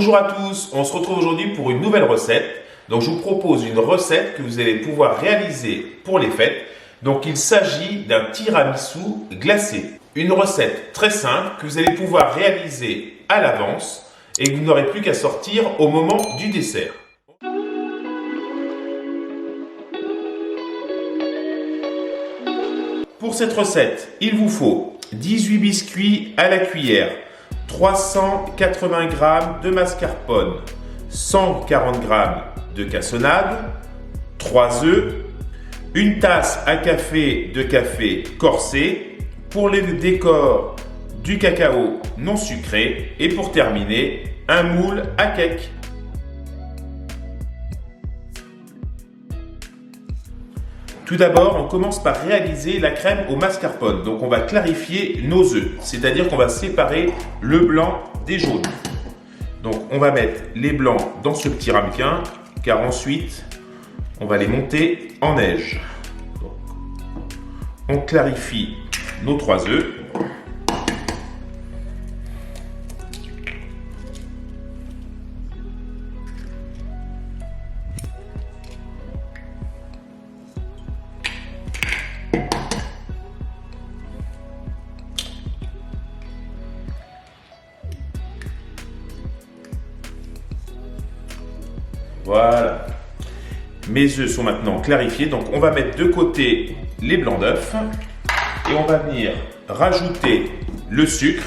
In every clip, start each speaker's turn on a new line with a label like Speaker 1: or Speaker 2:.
Speaker 1: Bonjour à tous, on se retrouve aujourd'hui pour une nouvelle recette. Donc je vous propose une recette que vous allez pouvoir réaliser pour les fêtes. Donc il s'agit d'un tiramisu glacé. Une recette très simple que vous allez pouvoir réaliser à l'avance et que vous n'aurez plus qu'à sortir au moment du dessert. Pour cette recette, il vous faut 18 biscuits à la cuillère, 380 g de mascarpone, 140 g de cassonade, 3 œufs, une tasse à café de café corsé, pour les décors du cacao non sucré et pour terminer, un moule à cake. Tout d'abord, on commence par réaliser la crème au mascarpone. Donc on va clarifier nos œufs, c'est-à-dire qu'on va séparer le blanc des jaunes. Donc on va mettre les blancs dans ce petit ramequin, car ensuite on va les monter en neige. Donc, on clarifie nos 3 œufs. Voilà. Mes œufs sont maintenant clarifiés, donc on va mettre de côté les blancs d'œufs et on va venir rajouter le sucre.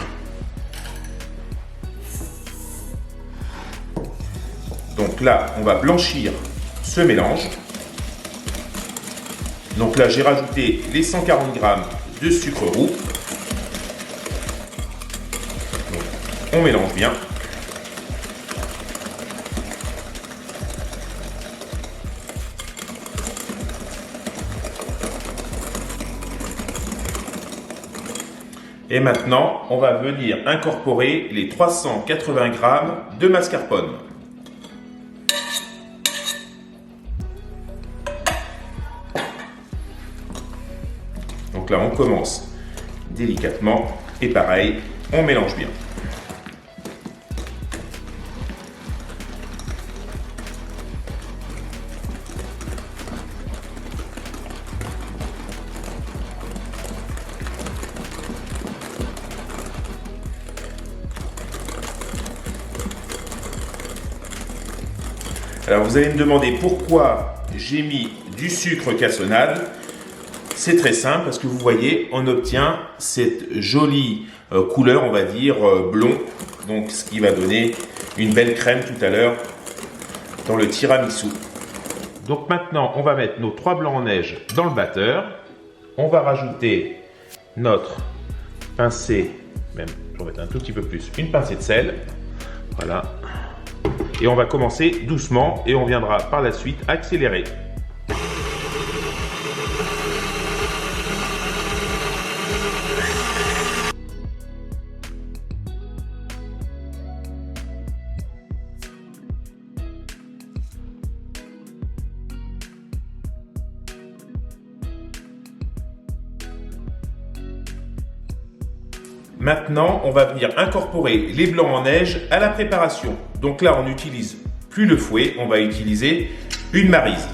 Speaker 1: Donc là, on va blanchir ce mélange. Donc là, j'ai rajouté les 140 g de sucre roux. Donc, on mélange bien. Et maintenant, on va venir incorporer les 380 g de mascarpone. Donc là, on commence délicatement et pareil, on mélange bien. Alors vous allez me demander pourquoi j'ai mis du sucre cassonade. C'est très simple parce que vous voyez, on obtient cette jolie couleur, on va dire blond. Donc ce qui va donner une belle crème tout à l'heure dans le tiramisu. Donc maintenant, on va mettre nos 3 blancs en neige dans le batteur. On va rajouter notre pincée, même je vais mettre un tout petit peu plus, une pincée de sel. Voilà. Et on va commencer doucement et on viendra par la suite accélérer. Maintenant, on va venir incorporer les blancs en neige à la préparation. Donc là, on n'utilise plus le fouet, on va utiliser une maryse.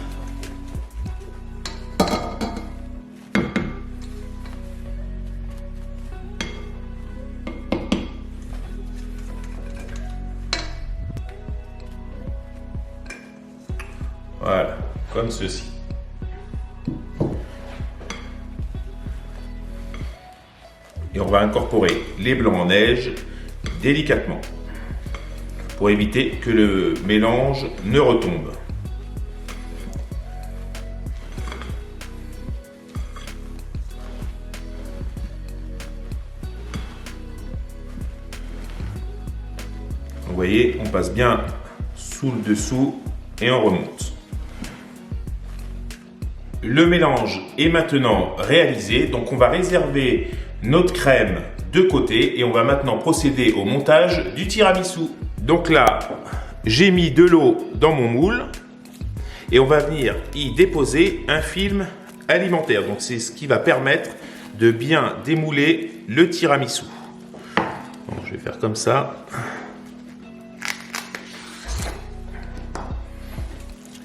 Speaker 1: Voilà, comme ceci. Et on va incorporer les blancs en neige délicatement pour éviter que le mélange ne retombe. Vous voyez, on passe bien sous le dessous et on remonte. Le mélange est maintenant réalisé, donc on va réserver notre crème de côté et on va maintenant procéder au montage du tiramisu. Donc là, j'ai mis de l'eau dans mon moule et on va venir y déposer un film alimentaire. Donc c'est ce qui va permettre de bien démouler le tiramisu. Donc, je vais faire comme ça.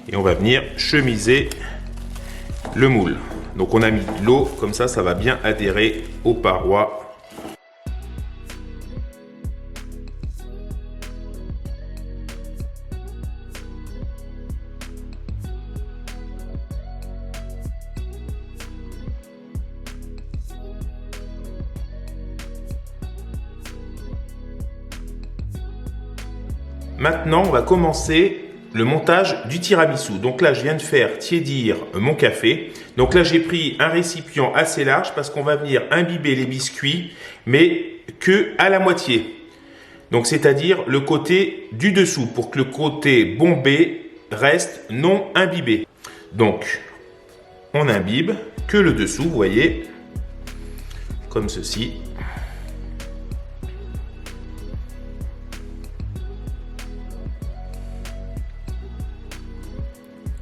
Speaker 1: Et on va venir chemiser le moule. Donc on a mis de l'eau, comme ça va bien adhérer aux parois. Maintenant, on va commencer le montage du tiramisu. Donc là, je viens de faire tiédir mon café. Donc là, j'ai pris un récipient assez large parce qu'on va venir imbiber les biscuits, mais que à la moitié. Donc, c'est-à-dire le côté du dessous pour que le côté bombé reste non imbibé. Donc, on imbibe que le dessous, vous voyez, comme ceci.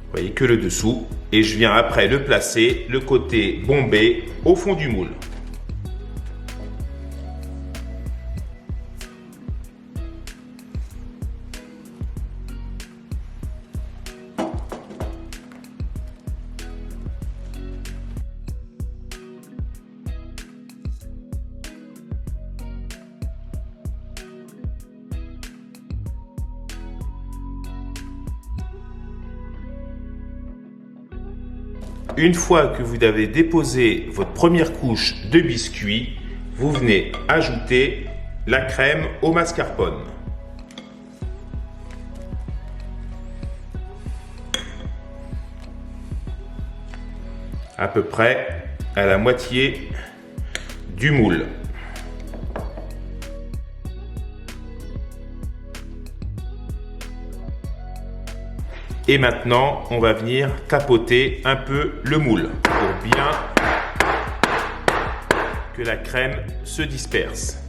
Speaker 1: Vous voyez que le dessous, et je viens après le placer, le côté bombé, au fond du moule. Une fois que vous avez déposé votre première couche de biscuits, vous venez ajouter la crème au mascarpone. À peu près à la moitié du moule. Et maintenant, on va venir tapoter un peu le moule pour bien que la crème se disperse.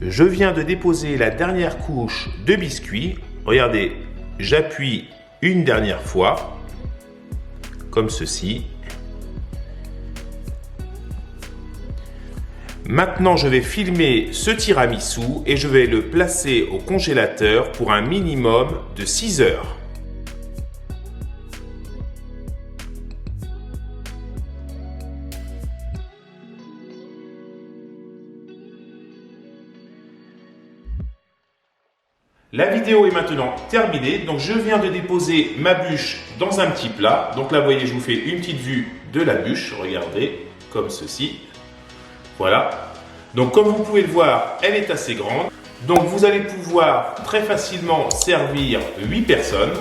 Speaker 1: Je viens de déposer la dernière couche de biscuits. Regardez, j'appuie une dernière fois, comme ceci. Maintenant, je vais filmer ce tiramisu et je vais le placer au congélateur pour un minimum de 6 heures. La vidéo est maintenant terminée, donc je viens de déposer ma bûche dans un petit plat. Donc là, vous voyez, je vous fais une petite vue de la bûche, regardez, comme ceci. Voilà. Donc comme vous pouvez le voir, elle est assez grande. Donc vous allez pouvoir très facilement servir 8 personnes.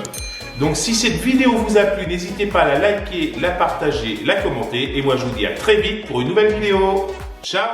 Speaker 1: Donc si cette vidéo vous a plu, n'hésitez pas à la liker, la partager, la commenter. Et moi, je vous dis à très vite pour une nouvelle vidéo. Ciao!